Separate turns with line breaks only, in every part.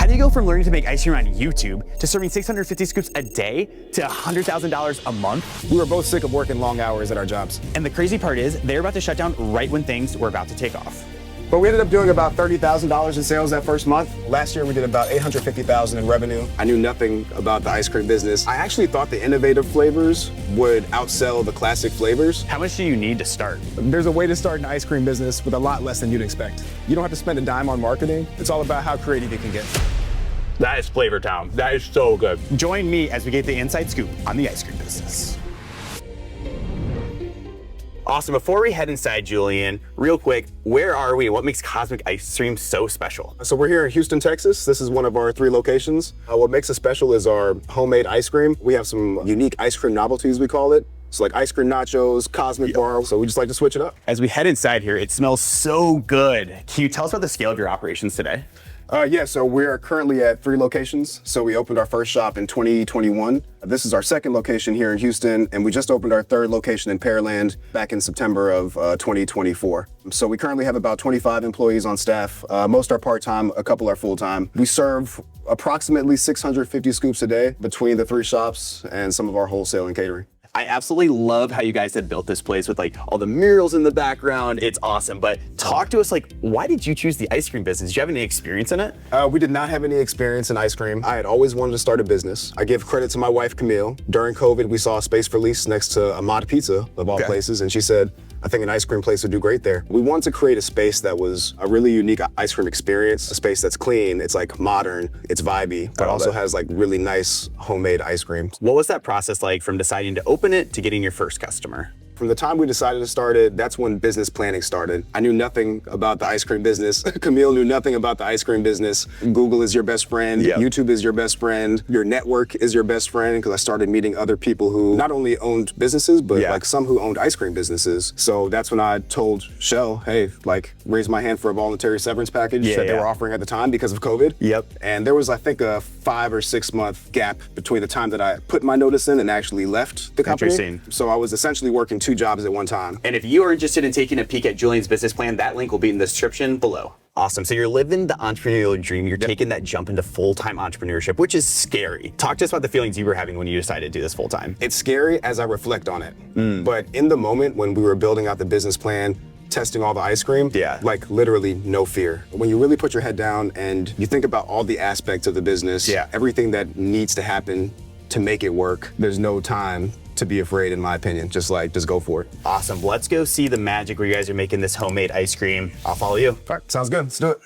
do you go from learning to make ice cream on YouTube to serving 650 scoops a day to $100,000 a month?
We were both sick of working long hours at our jobs.
And the crazy part is they're about to shut down right when things were about to take off.
But we ended up doing about $30,000 in sales that first month. Last year we did about $850,000 in revenue. I knew nothing about the ice cream business. I actually thought the innovative flavors would outsell the classic flavors.
How much do you need to start?
There's a way to start an ice cream business with a lot less than you'd expect. You don't have to spend a dime on marketing. It's all about how creative you can get.
That is Flavor Town. That is so good.
Join me as we get the inside scoop on the ice cream business. Awesome. Before we head inside, Julian, real quick, where are we? What makes Cosmic Ice Cream so special?
So we're here in Houston, Texas. This is one of our 3 locations. What makes us special is our homemade ice cream. We have some unique ice cream novelties, we call it. So like ice cream nachos, Cosmic Bar. So we just like to switch it up.
As we head inside here, it smells so good. Can you tell us about the scale of your operations today?
Yeah, so we're currently at 3 locations. So we opened our first shop in 2021. This is our second location here in Houston, and we just opened our 3rd location in Pearland back in September of 2024. So we currently have about 25 employees on staff. Most are part-time, a couple are full-time. We serve approximately 650 scoops a day between the 3 shops and some of our wholesale and catering.
I absolutely love how you guys had built this place with like all the murals in the background. It's awesome. But talk to us, like, why did you choose the ice cream business? Did you have any experience in it?
We did not have any experience in ice cream. I had always wanted to start a business. I give credit to my wife, Camille. During COVID, we saw a space for lease next to Ahmad Pizza, of all places, and she said, I think an ice cream place would do great there. We wanted to create a space that was a really unique ice cream experience, a space that's clean, it's like modern, it's vibey, but also has like really nice homemade ice cream.
What was that process like from deciding to open it to getting your first customer?
From the time we decided to start it, that's when business planning started. I knew nothing about the ice cream business. Camille knew nothing about the ice cream business. Google is your best friend.
Yep.
YouTube is your best friend. Your network is your best friend, because I started meeting other people who not only owned businesses, but like some who owned ice cream businesses. So that's when I told Shell, hey, like raise my hand for a voluntary severance package that they were offering at the time because of COVID. And there was, I think, a 5 or 6 month gap between the time that I put my notice in and actually left the company.
Interesting.
So I was essentially working 2 jobs at one time.
And if you are interested in taking a peek at Julian's business plan, that link will be in the description below. Awesome. So you're living the entrepreneurial dream. You're taking that jump into full-time entrepreneurship, which is scary. Talk to us about the feelings you were having when you decided to do this full-time.
It's scary as I reflect on it. But in the moment when we were building out the business plan, testing all the ice cream, like literally no fear. When you really put your head down and you think about all the aspects of the business, everything that needs to happen to make it work, there's no time to be afraid, in my opinion. Just go for it.
Awesome. Let's go see the magic where you guys are making this homemade ice cream. I'll follow you.
All right, sounds good. Let's do it.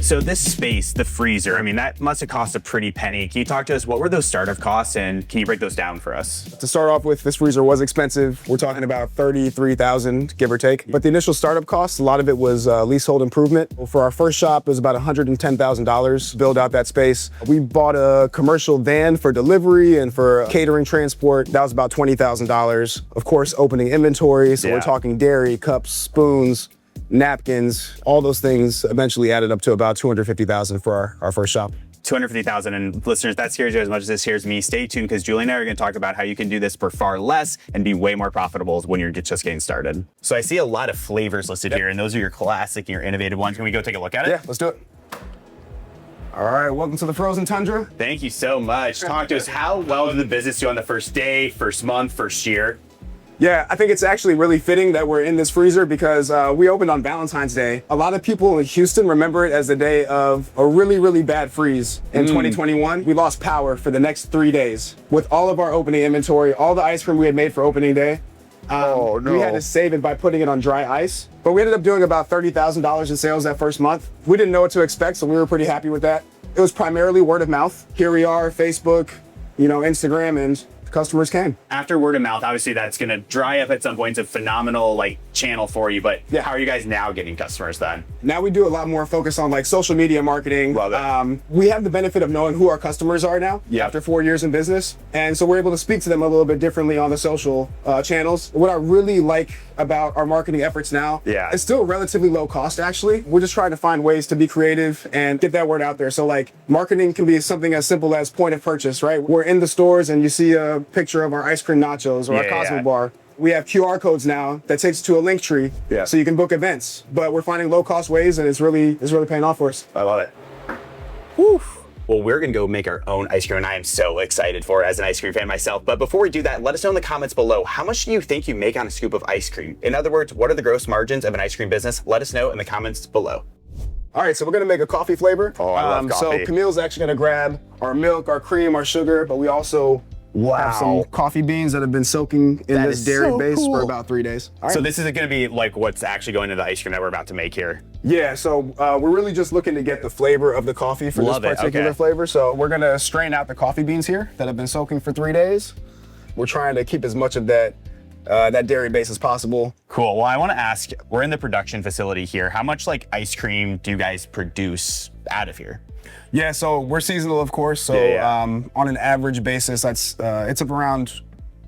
So this space, the freezer, I mean, that must have cost a pretty penny. Can you talk to us, what were those startup costs, and can you break those down for us?
To start off with, this freezer was expensive. We're talking about $33,000, give or take. But the initial startup costs, a lot of it was leasehold improvement. For our first shop, it was about $110,000 to build out that space. We bought a commercial van for delivery and for catering transport. That was about $20,000. Of course, opening inventory. So we're talking dairy, cups, spoons, napkins, all those things eventually added up to about $250,000 for our first shop.
$250,000, and listeners, that scares you as much as this scares me. Stay tuned, because Julian and I are going to talk about how you can do this for far less and be way more profitable when you're just getting started. So I see a lot of flavors listed here, and those are your classic and your innovative ones. Can we go take a look at it?
Yeah, let's do it. All right, welcome to the Frozen Tundra.
Thank you so much. Talk to us, how well did the business do on the first day, first month, first year?
Yeah, I think it's actually really fitting that we're in this freezer because we opened on Valentine's Day. A lot of people in Houston remember it as the day of a really, really bad freeze in 2021. We lost power for the next 3 days. With all of our opening inventory, all the ice cream we had made for opening day, we had to save it by putting it on dry ice. But we ended up doing about $30,000 in sales that first month. We didn't know what to expect, so we were pretty happy with that. It was primarily word of mouth. Here we are, Facebook, Instagram, and customers came.
After word of mouth, obviously that's gonna dry up at some point. It's a phenomenal channel for you, but how are you guys now getting customers then?
Now we do a lot more focus on social media marketing.
Love it.
We have the benefit of knowing who our customers are now after 4 years in business. And so we're able to speak to them a little bit differently on the social channels. What I really like about our marketing efforts now, it's still relatively low cost actually. We're just trying to find ways to be creative and get that word out there. So marketing can be something as simple as point of purchase, right? We're in the stores and you see a picture of our ice cream nachos or our Cosmic Bar. We have QR codes now that takes you to a link tree, so you can book events. But we're finding low-cost ways, and it's really paying off for us.
I love it. Whew. Well, we're gonna go make our own ice cream, and I am so excited for it as an ice cream fan myself. But before we do that, let us know in the comments below, how much do you think you make on a scoop of ice cream? In other words, what are the gross margins of an ice cream business? Let us know in the comments below.
All right, so we're gonna make a coffee flavor.
Oh, I love coffee.
So Camille's actually gonna grab our milk, our cream, our sugar, but we also have some coffee beans that have been soaking in this dairy base for about 3 days. All right.
So this is gonna be like what's actually going into the ice cream that we're about to make here.
Yeah, so we're really just looking to get the flavor of the coffee for this particular flavor. So we're gonna strain out the coffee beans here that have been soaking for 3 days. We're trying to keep as much of that dairy base as possible.
Cool. Well, I want to ask, we're in the production facility here. How much like ice cream do you guys produce out of here?
Yeah, so we're seasonal, of course. So on an average basis, that's it's up around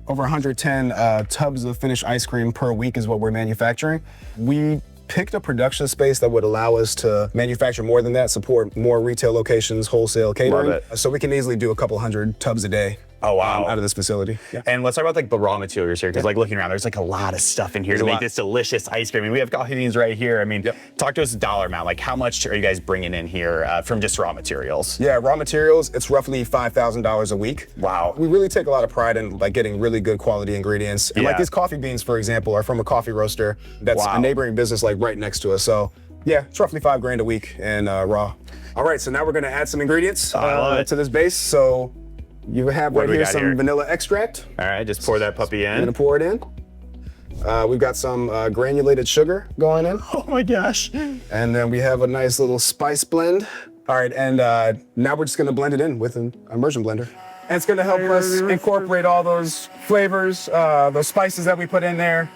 over 110 tubs of finished ice cream per week is what we're manufacturing. We picked a production space that would allow us to manufacture more than that, support more retail locations, wholesale, catering.
Love it.
So we can easily do a couple hundred tubs a day.
Oh, wow.
Out of this facility. Yeah.
And let's talk about like the raw materials here, because like looking around, there's like a lot of stuff in here to make this delicious ice cream. I mean, we have coffee beans right here. I mean, talk to us a dollar amount. Like how much are you guys bringing in here from just raw materials?
Yeah, raw materials, it's roughly $5,000 a week.
Wow.
We really take a lot of pride in like getting really good quality ingredients. And like these coffee beans, for example, are from a coffee roaster that's a neighboring business like right next to us. So yeah, it's roughly $5 grand a week and raw. All right, so now we're gonna add some ingredients to this base. So you have right here some vanilla extract.
All right, just pour that puppy in.
I'm gonna pour it in. We've got some granulated sugar going in.
Oh my gosh.
And then we have a nice little spice blend. All right, and now we're just gonna blend it in with an immersion blender. And it's gonna help us incorporate all those flavors, those spices that we put in there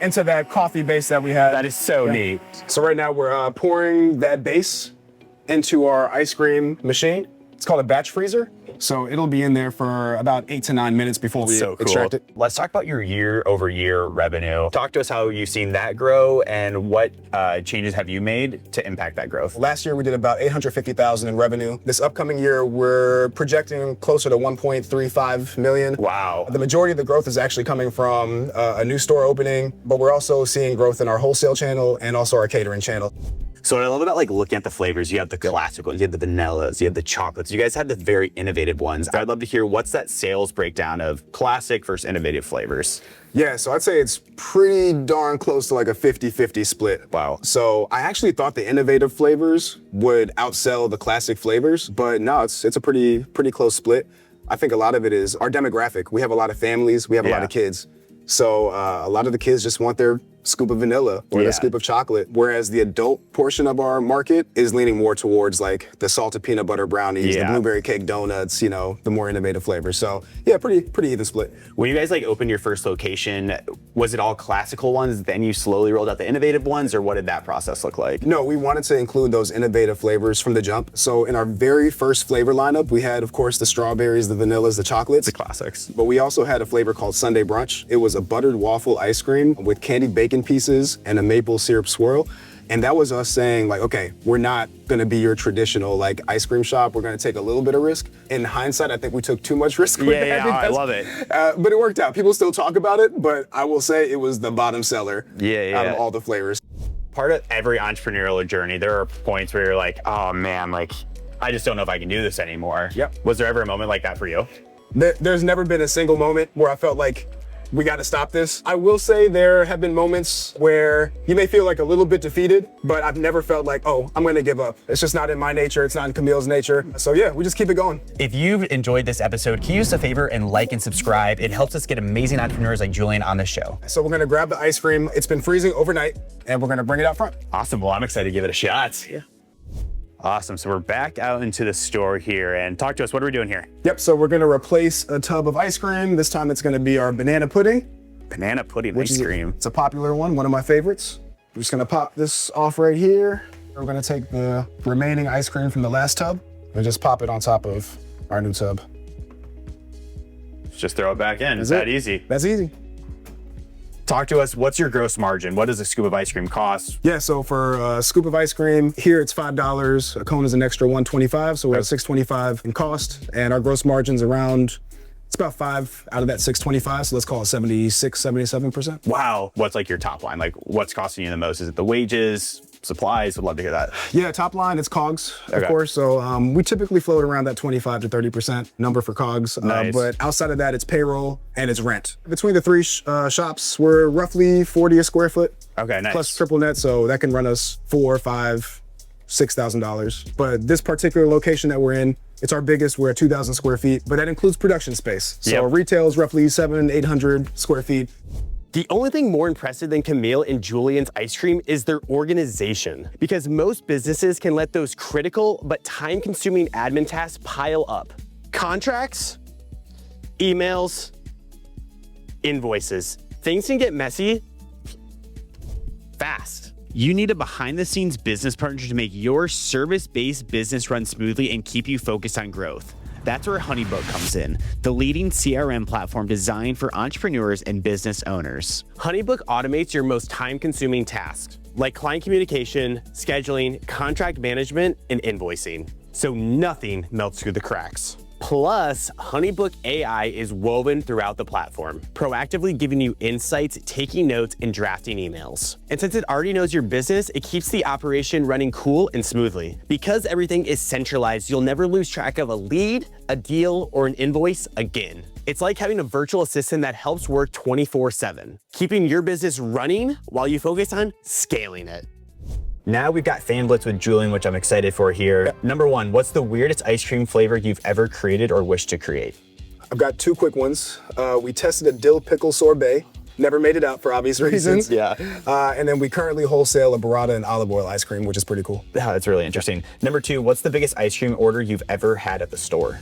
into that coffee base that we had.
That is so neat.
So right now we're pouring that base into our ice cream machine. It's called a batch freezer. So it'll be in there for about 8 to 9 minutes before we extract it.
Let's talk about your year-over-year revenue. Talk to us how you've seen that grow and what changes have you made to impact that growth.
Last year we did about 850,000 in revenue. This upcoming year we're projecting closer to 1.35 million.
Wow.
The majority of the growth is actually coming from a new store opening, but we're also seeing growth in our wholesale channel and also our catering channel.
So what I love about like looking at the flavors, you have the classic ones, you have the vanillas, you have the chocolates. You guys had the very innovative ones. I'd love to hear what's that sales breakdown of classic versus innovative flavors.
Yeah, so I'd say it's pretty darn close to like a 50-50 split.
Wow.
So I actually thought the innovative flavors would outsell the classic flavors, but no, it's a pretty close split. I think a lot of it is our demographic. We have a lot of families, we have a lot of kids. So a lot of the kids just want their scoop of vanilla or their scoop of chocolate, whereas the adult portion of our market is leaning more towards like the salted peanut butter brownies, the blueberry cake donuts, you know, the more innovative flavors. So yeah, pretty even split.
When you guys like opened your first location, was it all classical ones, then you slowly rolled out the innovative ones, or what did that process look like?
No, we wanted to include those innovative flavors from the jump. So in our very first flavor lineup, we had, of course, the strawberries, the vanillas, the chocolates.
The classics.
But we also had a flavor called Sunday Brunch. It was a buttered waffle ice cream with candied bacon pieces and a maple syrup swirl. And that was us saying like, okay, we're not gonna be your traditional like ice cream shop. We're gonna take a little bit of risk. In hindsight, I think we took too much risk with that.
I love it.
But it worked out. People still talk about it, but I will say it was the bottom seller out of all the flavors.
Part of every entrepreneurial journey, there are points where you're like, oh man, like, I just don't know if I can do this anymore.
Yep.
Was there ever a moment like that for you?
There's never been a single moment where I felt like, we got to stop this. I will say there have been moments where you may feel like a little bit defeated, but I've never felt like, oh, I'm going to give up. It's just not in my nature. It's not in Camille's nature. So yeah, we just keep it going.
If you've enjoyed this episode, can you do us a favor and like and subscribe? It helps us get amazing entrepreneurs like Julian on the show.
So we're going to grab the ice cream. It's been freezing overnight and we're going to bring it out front.
Awesome. Well, I'm excited to give it a shot. Yeah. Awesome. So we're back out into the store here, and talk to us. What are we doing here?
Yep. So we're going to replace a tub of ice cream. This time it's going to be our banana pudding.
Banana pudding ice cream.
It's a popular one of my favorites. We're just going to pop this off right here. We're going to take the remaining ice cream from the last tub and just pop it on top of our new tub.
Just throw it back in. It's that easy.
That's easy.
Talk to us. What's your gross margin? What does a scoop of ice cream cost?
Yeah, so for a scoop of ice cream, here it's $5. A cone is an extra $1.25, so we're at $6.25 in cost. And our gross margin's around It's about 5 out of that 625, so let's call it 76, 77%.
Wow. What's like your top line? Like what's costing you the most? Is it the wages, supplies? Would love to hear that.
Yeah, top line, it's COGS, of
Okay.
course. So we typically float around that 25 to 30% number for COGS.
Nice.
But outside of that, it's payroll and it's rent. Between the three shops, we're roughly 40 a square foot.
Okay, nice.
Plus triple net, so that can run us $4,000, $5,000, $6,000. But this particular location that we're in, it's our biggest. We're at 2,000 square feet, but that includes production space. So
Yep.
retail is roughly 800 square feet.
The only thing more impressive than Camille and Julian's ice cream is their organization, because most businesses can let those critical but time-consuming admin tasks pile up. Contracts, emails, invoices. Things can get messy fast.
You need a behind-the-scenes business partner to make your service-based business run smoothly and keep you focused on growth. That's where HoneyBook comes in, the leading CRM platform designed for entrepreneurs and business owners.
HoneyBook automates your most time-consuming tasks, like client communication, scheduling, contract management, and invoicing, so nothing melts through the cracks. Plus, HoneyBook AI is woven throughout the platform, proactively giving you insights, taking notes, and drafting emails. And since it already knows your business, it keeps the operation running cool and smoothly. Because everything is centralized, you'll never lose track of a lead, a deal, or an invoice again. It's like having a virtual assistant that helps work 24/7, keeping your business running while you focus on scaling it.
Now we've got Fan Blitz with Julian, which I'm excited for here. Number one, what's the weirdest ice cream flavor you've ever created or wish to create?
I've got two quick ones. We tested a dill pickle sorbet. Never made it out for obvious reasons.
Yeah.
And then we currently wholesale a burrata and olive oil ice cream, which is pretty cool.
Oh, that's really interesting. Number two, what's the biggest ice cream order you've ever had at the store?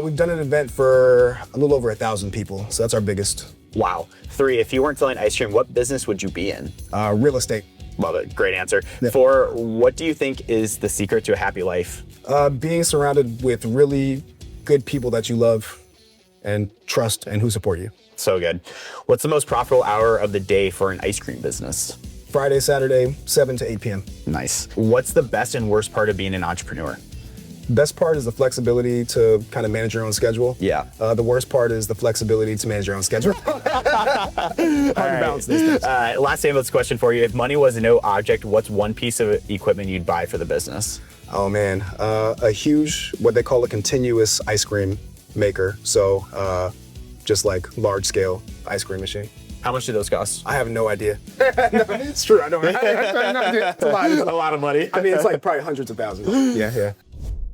We've done an event for a little over 1,000 people, so that's our biggest.
Wow. Three, if you weren't selling ice cream, what business would you be in?
Real estate.
Love it. Great answer.
Yeah.
Four, what do you think is the secret to a happy life?
Being surrounded with really good people that you love and trust and who support you.
So good. What's the most profitable hour of the day for an ice cream business?
Friday, Saturday, 7 to 8 p.m.
Nice. What's the best and worst part of being an entrepreneur?
Best part is the flexibility to kind of manage your own schedule.
Yeah.
The worst part is the flexibility to manage your own schedule. Hard to balance these things.
Last Fan question for you. If money was no object, what's one piece of equipment you'd buy for the business?
Oh man, a huge, what they call a continuous ice cream maker. So just like large scale ice cream machine.
How much do those cost?
I have no idea. No, it's true, I don't I have no idea. It's a lot.
A lot of money.
I mean, it's like probably hundreds of thousands. Yeah.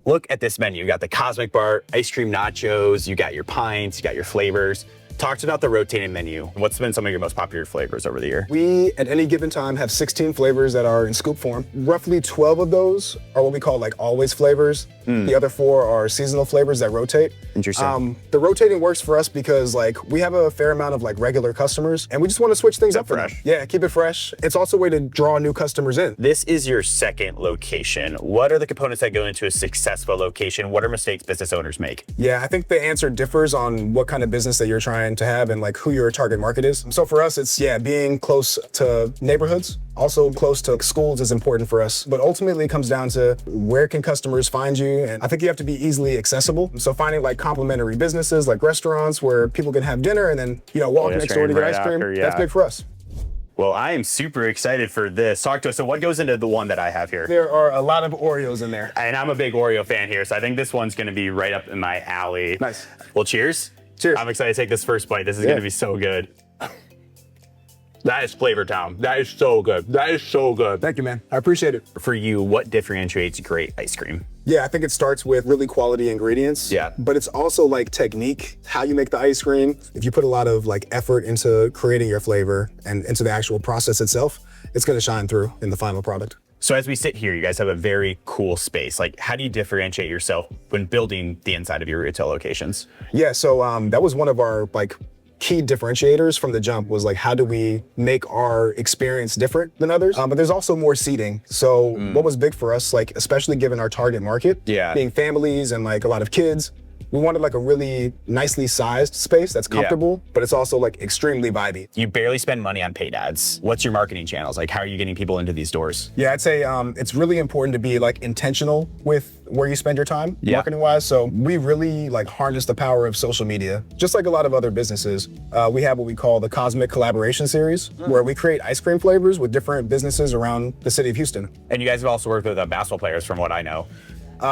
Look at this menu. You got the Cosmic Bar, ice cream nachos, you got your pints, you got your flavors. Talked about the rotating menu. What's been some of your most popular flavors over the year?
We, at any given time, have 16 flavors that are in scoop form. Roughly 12 of those are what we call like always flavors. The other 4 are seasonal flavors that rotate.
Interesting.
The rotating works for us because like we have a fair amount of like regular customers and we just want to switch things up for them.
fresh.
Yeah, keep it fresh. It's also a way to draw new customers in.
This is your second location. What are the components that go into a successful location? What are mistakes business owners make?
Yeah, I think the answer differs on what kind of business that you're trying to have and like who your target market is. So for us, it's being close to neighborhoods. Also close to schools is important for us, but ultimately it comes down to where can customers find you? And I think you have to be easily accessible. So finding like complementary businesses like restaurants where people can have dinner and then, walk next door to get
right
ice cream.
after, yeah.
That's big for us.
Well, I am super excited for this. Talk to us. So what goes into the one that I have here?
There are a lot of Oreos in there.
And I'm a big Oreo fan here, so I think this one's gonna be right up in my alley.
Nice.
Well, cheers.
Cheers.
I'm excited to take this first bite. This is gonna be so good.
That is Flavor Town. That is so good. That is so good.
Thank you, man. I appreciate it.
For you, what differentiates great ice cream?
Yeah, I think it starts with really quality ingredients.
Yeah.
But it's also like technique, how you make the ice cream. If you put a lot of like effort into creating your flavor and into the actual process itself, it's gonna shine through in the final product.
So as we sit here, you guys have a very cool space. Like, how do you differentiate yourself when building the inside of your retail locations?
Yeah, so that was one of our like key differentiators from the jump was like, how do we make our experience different than others? But there's also more seating. So what was big for us, like especially given our target market,
Yeah.
being families and like a lot of kids, We wanted like a really nicely sized space that's comfortable, but it's also like extremely vibey.
You barely spend money on paid ads. What's your marketing channels? Like, how are you getting people into these doors?
Yeah, I'd say it's really important to be like intentional with where you spend your time marketing wise. So we really like harness the power of social media. Just like a lot of other businesses, we have what we call the Cosmic Collaboration Series, where we create ice cream flavors with different businesses around the city of Houston.
And you guys have also worked with basketball players from what I know.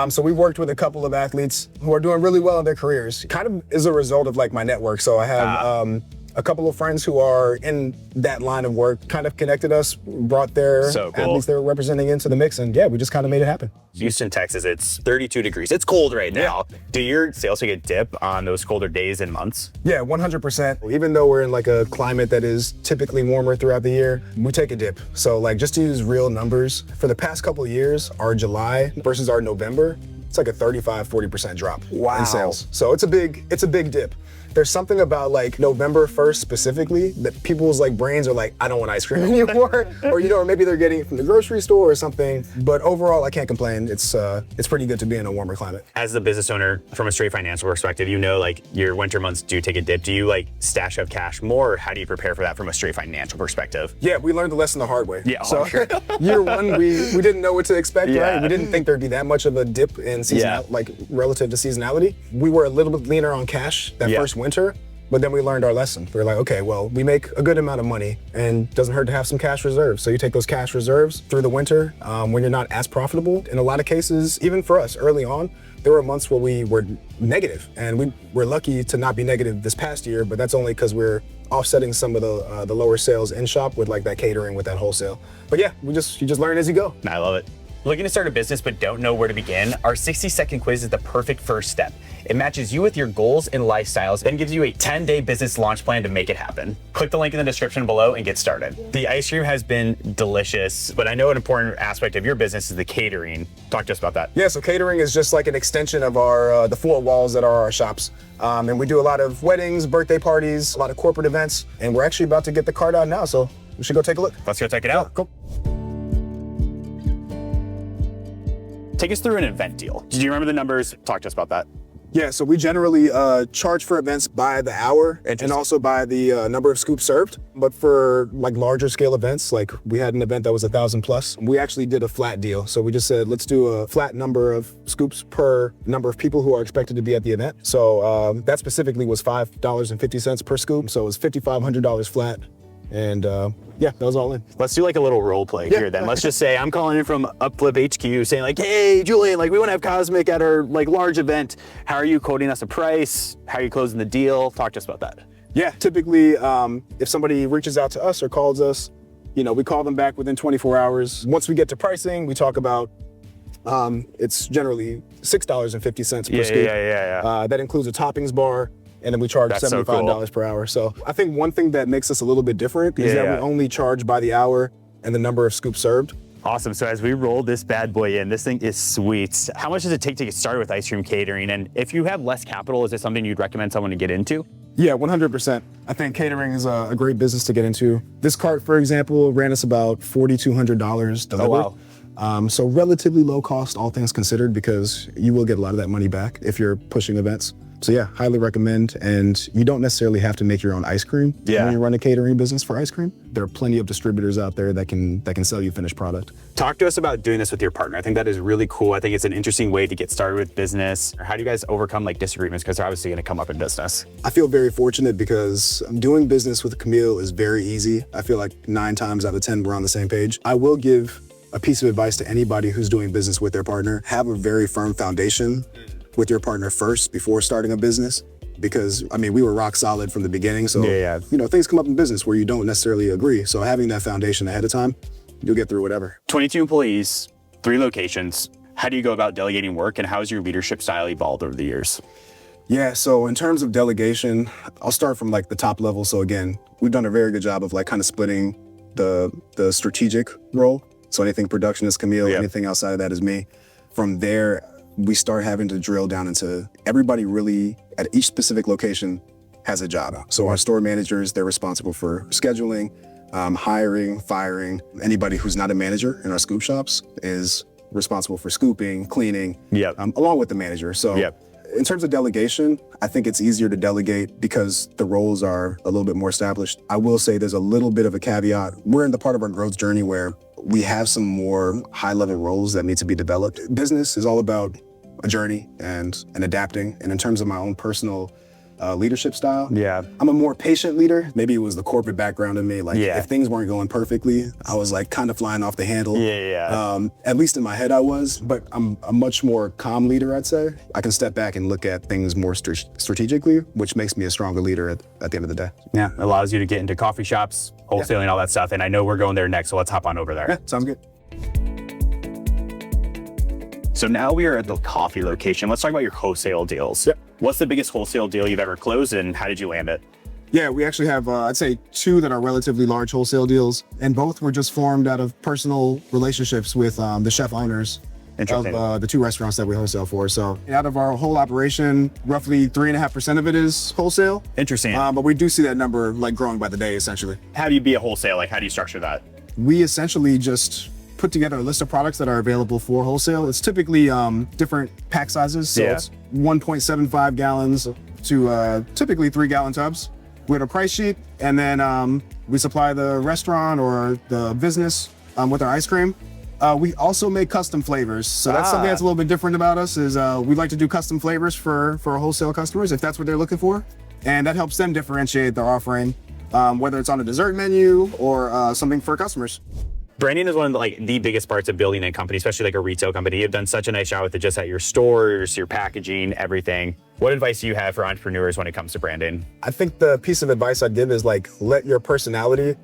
So we worked with a couple of athletes who are doing really well in their careers. Kind of as a result of like my network. So I have a couple of friends who are in that line of work kind of connected us, brought their athletes they were representing into the mix, and yeah, we just kind of made it happen.
Houston, Texas, it's 32 degrees. It's cold right now. Do your sales take a dip on those colder days and months?
Yeah, 100%. Even though we're in like a climate that is typically warmer throughout the year, we take a dip. So like just to use real numbers, for the past couple of years, our July versus our November, it's like a 35-40% drop in sales. So it's a big dip. There's something about like November 1st specifically that people's like brains are like, I don't want ice cream anymore, or or maybe they're getting it from the grocery store or something. But overall, I can't complain. It's pretty good to be in a warmer climate.
As the business owner, from a straight financial perspective, like your winter months do take a dip. Do you like stash up cash more, or how do you prepare for that from a straight financial perspective?
Yeah, we learned the lesson the hard way.
Yeah,
so year one, we didn't know what to expect, right? We didn't think there'd be that much of a dip in like relative to seasonality. We were a little bit leaner on cash that first winter, but then we learned our lesson. We were like, okay, well, we make a good amount of money and it doesn't hurt to have some cash reserves. So you take those cash reserves through the winter when you're not as profitable. In a lot of cases, even for us early on, there were months where we were negative, and we were lucky to not be negative this past year, but that's only because we're offsetting some of the lower sales in shop with like that catering, with that wholesale. But yeah, you just learn as you go.
I love it. Looking to start a business but don't know where to begin? Our 60-second quiz is the perfect first step. It matches you with your goals and lifestyles, then gives you a 10-day business launch plan to make it happen. Click the link in the description below and get started. The ice cream has been delicious, but I know an important aspect of your business is the catering. Talk to us about that.
Yeah, so catering is just like an extension of our the four walls that are our shops. And we do a lot of weddings, birthday parties, a lot of corporate events, and we're actually about to get the card out now, so we should go take a look.
Let's go check it out.
Cool.
Take us through an event deal. Do you remember the numbers? Talk to us about that.
Yeah, so we generally charge for events by the hour and also by the number of scoops served. But for like larger scale events, like we had an event that was 1,000 plus, we actually did a flat deal. So we just said, let's do a flat number of scoops per number of people who are expected to be at the event. So that specifically was $5.50 per scoop. So it was $5,500 flat. And yeah, that was all in.
Let's do like a little role play here then. Let's just say I'm calling in from UpFlip HQ saying like, hey, Julian, like we want to have Cosmic at our like large event. How are you quoting us a price? How are you closing the deal? Talk to us about that.
Yeah, typically if somebody reaches out to us or calls us, we call them back within 24 hours. Once we get to pricing, we talk about it's generally $6.50 per scoop. That includes a toppings bar. And then we charge $75 per hour. So I think one thing that makes us a little bit different is that we only charge by the hour and the number of scoops served.
Awesome. So as we roll this bad boy in, this thing is sweet. How much does it take to get started with ice cream catering? And if you have less capital, is this something you'd recommend someone to get into?
Yeah, 100%. I think catering is a great business to get into. This cart, for example, ran us about $4,200 delivered.
Oh, wow.
So relatively low cost, all things considered, because you will get a lot of that money back if you're pushing events. So yeah, highly recommend. And you don't necessarily have to make your own ice cream when you run a catering business for ice cream. There are plenty of distributors out there that can sell you finished product.
Talk to us about doing this with your partner. I think that is really cool. I think it's an interesting way to get started with business. How do you guys overcome like disagreements? Because they're obviously going to come up in business.
I feel very fortunate because doing business with Camille is very easy. I feel like 9 times out of 10, we're on the same page. I will give a piece of advice to anybody who's doing business with their partner. Have a very firm foundation with your partner first before starting a business, because I mean, we were rock solid from the beginning. So, things come up in business where you don't necessarily agree. So having that foundation ahead of time, you'll get through whatever.
22 employees, 3 locations. How do you go about delegating work, and how has your leadership style evolved over the years?
Yeah, so in terms of delegation, I'll start from like the top level. So again, we've done a very good job of like kind of splitting the strategic role. So anything production is Camille, anything outside of that is me. From there, we start having to drill down into everybody really at each specific location has a job. So our store managers, they're responsible for scheduling, hiring, firing. Anybody who's not a manager in our scoop shops is responsible for scooping, cleaning, along with the manager. So In terms of delegation, I think it's easier to delegate because the roles are a little bit more established. I will say there's a little bit of a caveat. We're in the part of our growth journey where we have some more high-level roles that need to be developed. Business is all about a journey and adapting. And in terms of my own personal leadership style, I'm a more patient leader. Maybe it was the corporate background in me. Like if things weren't going perfectly, I was like kind of flying off the handle. At least in my head I was, but I'm a much more calm leader, I'd say. I can step back and look at things more strategically, which makes me a stronger leader at the end of the day.
Yeah, allows you to get into coffee shops, wholesaling, all that stuff. And I know we're going there next, so let's hop on over there.
Yeah, sounds good.
So now we are at the coffee location. Let's talk about your wholesale deals.
Yep.
What's the biggest wholesale deal you've ever closed and how did you land it?
Yeah, we actually have, I'd say 2 that are relatively large wholesale deals, and both were just formed out of personal relationships with the chef owners of the 2 restaurants that we wholesale for. So out of our whole operation, roughly 3.5% of it is wholesale.
Interesting.
But we do see that number like growing by the day, essentially.
How do you be a wholesale? Like, how do you structure that?
We essentially just put together a list of products that are available for wholesale. It's typically different pack sizes. So it's 1.75 gallons to typically 3-gallon tubs with a price sheet. And then we supply the restaurant or the business with our ice cream. We also make custom flavors. So that's something that's a little bit different about us is we like to do custom flavors for our wholesale customers if that's what they're looking for. And that helps them differentiate their offering, whether it's on a dessert menu or something for customers.
Branding is one of the biggest parts of building a company, especially like a retail company. You've done such a nice job with it just at your stores, your packaging, everything. What advice do you have for entrepreneurs when it comes to branding?
I think the piece of advice I'd give is like, let your personality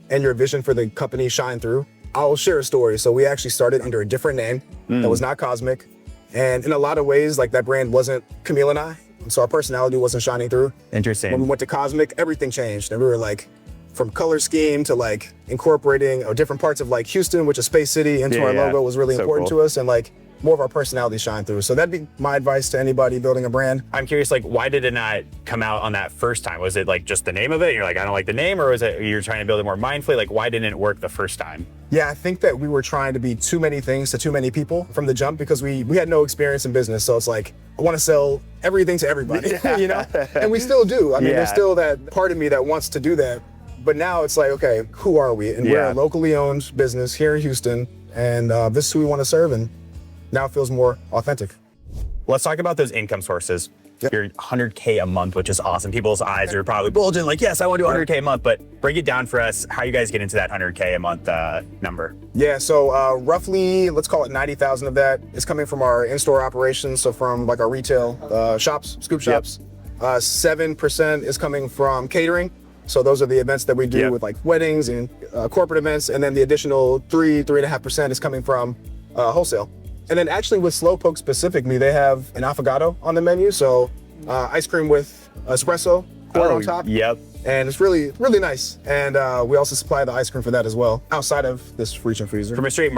and your vision for the company shine through. I'll share a story. So we actually started under a different name that was not Cosmic. And in a lot of ways, like that brand wasn't Camille and I. So our personality wasn't shining through.
Interesting.
When we went to Cosmic, everything changed. And we were like, from color scheme to like incorporating different parts of like Houston, which is Space City, into our logo was really important to us, and like more of our personality shine through. So that'd be my advice to anybody building a brand.
I'm curious, like, why did it not come out on that first time? Was it like just the name of it? You're like, I don't like the name, or was it you're trying to build it more mindfully? Like, why didn't it work the first time?
Yeah, I think that we were trying to be too many things to too many people from the jump because we had no experience in business. So it's like, I want to sell everything to everybody, you know? And we still do. I mean, there's still that part of me that wants to do that. But now it's like, okay, who are we? And we're a locally owned business here in Houston, and this is who we want to serve, and now it feels more authentic.
Let's talk about those income sources. You're 100K a month, which is awesome. People's eyes are probably bulging like, yes, I want to do 100K a month, but break it down for us, how you guys get into that 100K a month number.
Yeah, so roughly, let's call it 90,000 of that is coming from our in-store operations, so from like our retail shops, scoop shops. 7% is coming from catering. So those are the events that we do with like weddings and corporate events. And then the additional 3.5% is coming from wholesale. And then actually with Slowpoke specifically, they have an affogato on the menu. So ice cream with espresso poured on top. And it's really, really nice. And we also supply the ice cream for that as well, outside of this freezer.
From a straight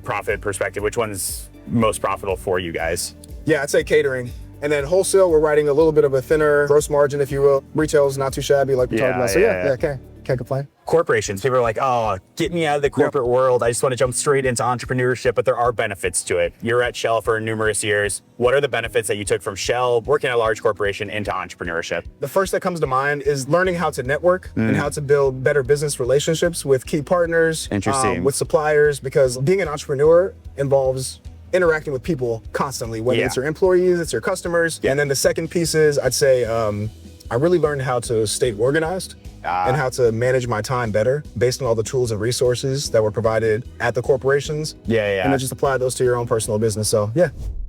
profit perspective, which one's most profitable for you guys?
Yeah, I'd say catering. And then wholesale, we're riding a little bit of a thinner gross margin, if you will. Retail is not too shabby, like we talked about. So can't complain.
Corporations, people are like, oh, get me out of the corporate world. I just want to jump straight into entrepreneurship, but there are benefits to it. You're at Shell for numerous years. What are the benefits that you took from Shell, working at a large corporation, into entrepreneurship?
The first that comes to mind is learning how to network and how to build better business relationships with key partners, with suppliers, because being an entrepreneur involves interacting with people constantly, whether it's your employees, it's your customers. And then the second piece is, I'd say, I really learned how to stay organized and how to manage my time better based on all the tools and resources that were provided at the corporations. And then just apply those to your own personal business. So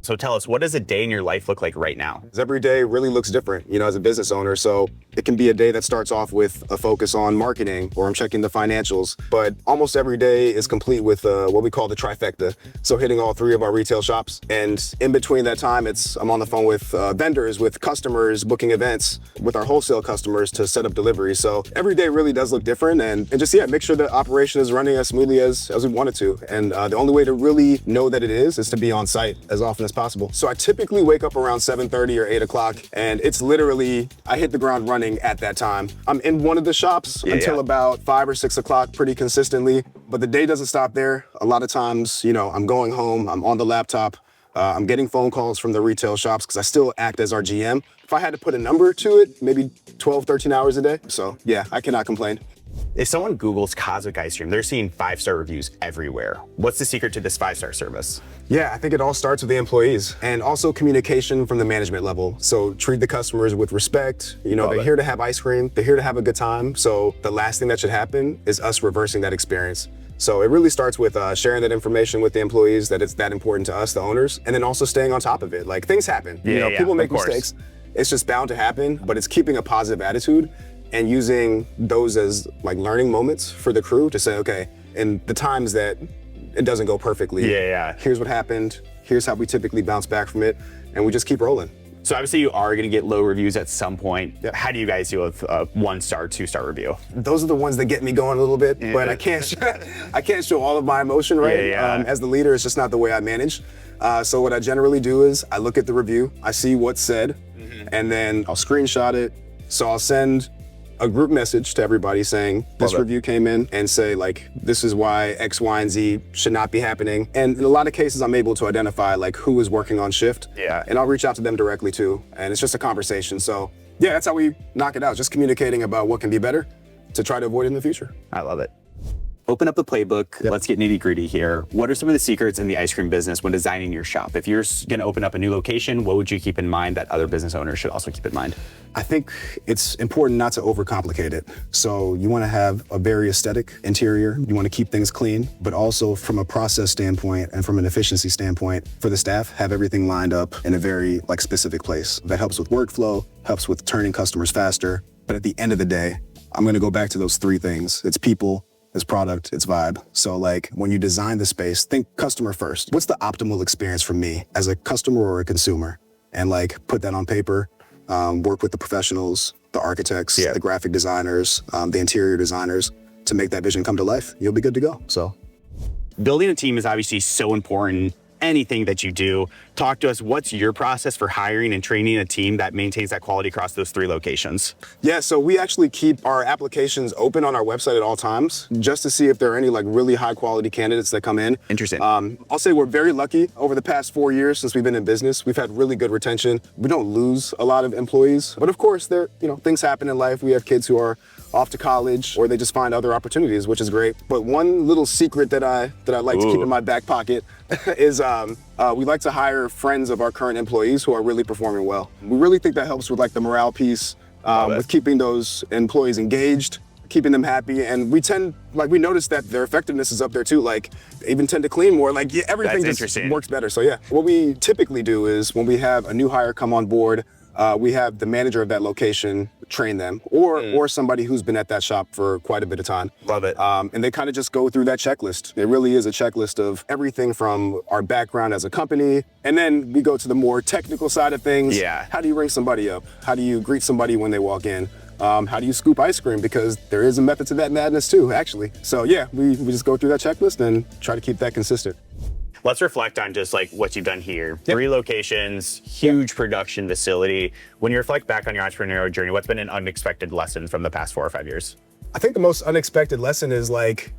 So tell us, what does a day in your life look like right now?
Every day really looks different, you know, as a business owner. So it can be a day that starts off with a focus on marketing, or I'm checking the financials, but almost every day is complete with what we call the trifecta. So hitting all 3 of our retail shops. And in between that time, I'm on the phone with vendors, with customers, booking events with our wholesale customers to set up deliveries. So every day really does look different, and just, make sure the operation is running as smoothly as we want it to. And the only way to really know that it is to be on site as often as possible. So I typically wake up around 7:30 or 8 o'clock, and it's literally, I hit the ground running at that time. I'm in one of the shops until about 5 or 6 o'clock pretty consistently, but the day doesn't stop there. A lot of times, I'm going home, I'm on the laptop, I'm getting phone calls from the retail shops because I still act as our GM. If I had to put a number to it, maybe 12, 13 hours a day. So yeah, I cannot complain.
If someone Googles Cosmic Ice Cream, they're seeing 5-star reviews everywhere. What's the secret to this 5-star service?
Yeah, I think it all starts with the employees and also communication from the management level. So treat the customers with respect. You know, they're here to have ice cream. They're here to have a good time. So the last thing that should happen is us reversing that experience. So it really starts with sharing that information with the employees, that it's that important to us, the owners, and then also staying on top of it. Like, things happen. People make mistakes. It's just bound to happen, but it's keeping a positive attitude and using those as like learning moments for the crew to say, okay, in the times that it doesn't go perfectly, here's what happened, here's how we typically bounce back from it, and we just keep rolling.
So obviously you are gonna get low reviews at some point. How do you guys deal with a 1-star, 2-star review?
Those are the ones that get me going a little bit, but I can't show all of my emotion, right? As the leader, it's just not the way I manage. So what I generally do is I look at the review, I see what's said, and then I'll screenshot it. So I'll send a group message to everybody saying, this review came in, and say like, this is why X, Y, and Z should not be happening. And in a lot of cases, I'm able to identify like who is working on shift. And I'll reach out to them directly too. And it's just a conversation. So yeah, that's how we knock it out. Just communicating about what can be better to try to avoid it in the future.
I love it. Open up the playbook. Let's get nitty gritty here. What are some of the secrets in the ice cream business when designing your shop? If you're gonna open up a new location, what would you keep in mind that other business owners should also keep in mind?
I think it's important not to overcomplicate it. So you wanna have a very aesthetic interior. You wanna keep things clean, but also from a process standpoint and from an efficiency standpoint for the staff, have everything lined up in a very like specific place. That helps with workflow, helps with turning customers faster. But at the end of the day, I'm gonna go back to those 3 things. It's people, it's product, it's vibe. So like when you design the space, think customer first. What's the optimal experience for me as a customer or a consumer? And like put that on paper, work with the professionals, the architects, the graphic designers, the interior designers to make that vision come to life. You'll be good to go, so.
Building a team is obviously so important. Anything that you do, talk to us. What's your process for hiring and training a team that maintains that quality across those 3 locations?
Yeah, so we actually keep our applications open on our website at all times just to see if there are any like really high quality candidates that come in.
Interesting.
I'll say we're very lucky. Over the past 4 years since we've been in business, we've had really good retention. We don't lose a lot of employees, but of course things happen in life. We have kids who are off to college or they just find other opportunities, which is great. But one little secret that I like to keep in my back pocket is we like to hire friends of our current employees who are really performing well. We really think that helps with like the morale piece, with keeping those employees engaged, keeping them happy. And we notice that their effectiveness is up there too. Like they even tend to clean more, like everything just works better. So yeah, what we typically do is when we have a new hire come on board, we have the manager of that location train them, or somebody who's been at that shop for quite a bit of time.
Love it.
And they kind of just go through that checklist. It really is a checklist of everything from our background as a company, and then we go to the more technical side of things. How do you ring somebody up? How do you greet somebody when they walk in? How do you scoop ice cream? Because there is a method to that madness too, actually. So yeah, we just go through that checklist and try to keep that consistent.
Let's reflect on just like what you've done here. 3 locations, huge production facility. When you reflect back on your entrepreneurial journey, what's been an unexpected lesson from the past 4 or 5 years?
I think the most unexpected lesson is like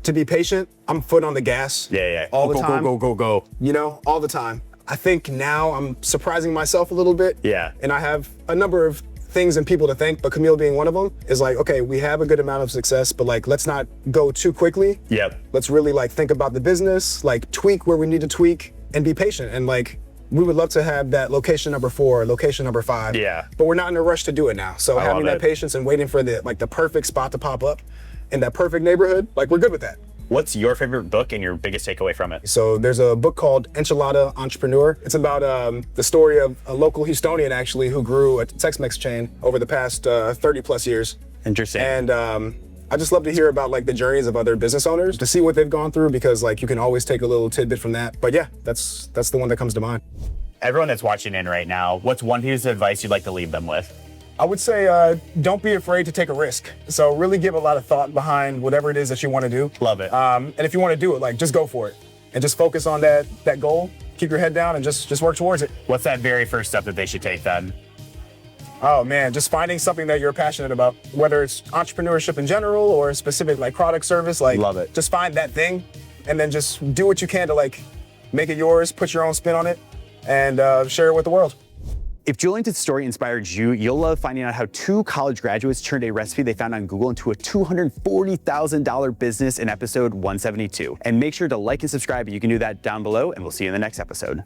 to be patient. I'm foot on the gas. All the time.
Go.
You know, all the time. I think now I'm surprising myself a little bit. And I have a number of things and people to thank, but Camille being one of them, is like, okay, we have a good amount of success, but like, let's not go too quickly. Let's really like think about the business, like tweak where we need to tweak and be patient. And like, we would love to have that location number 4, location number 5. But we're not in a rush to do it now. So having that patience and waiting for the perfect spot to pop up in that perfect neighborhood, like we're good with that.
What's your favorite book and your biggest takeaway from it?
So there's a book called Enchilada Entrepreneur. It's about the story of a local Houstonian actually who grew a Tex-Mex chain over the past 30 plus years.
Interesting.
And I just love to hear about like the journeys of other business owners, to see what they've gone through, because like you can always take a little tidbit from that. But yeah, that's the one that comes to mind.
Everyone that's watching in right now, what's one piece of advice you'd like to leave them with?
I would say don't be afraid to take a risk. So really give a lot of thought behind whatever it is that you want to do.
Love it.
And if you want to do it, like just go for it and just focus on that goal. Keep your head down and just work towards it.
What's that very first step that they should take then?
Oh man, just finding something that you're passionate about, whether it's entrepreneurship in general or a specific like product service. Like,
love it.
Just find that thing and then just do what you can to like make it yours, put your own spin on it, and share it with the world.
If Julian's story inspired you, you'll love finding out how 2 college graduates turned a recipe they found on Google into a $240,000 business in episode 172. And make sure to like and subscribe. You can do that down below, and we'll see you in the next episode.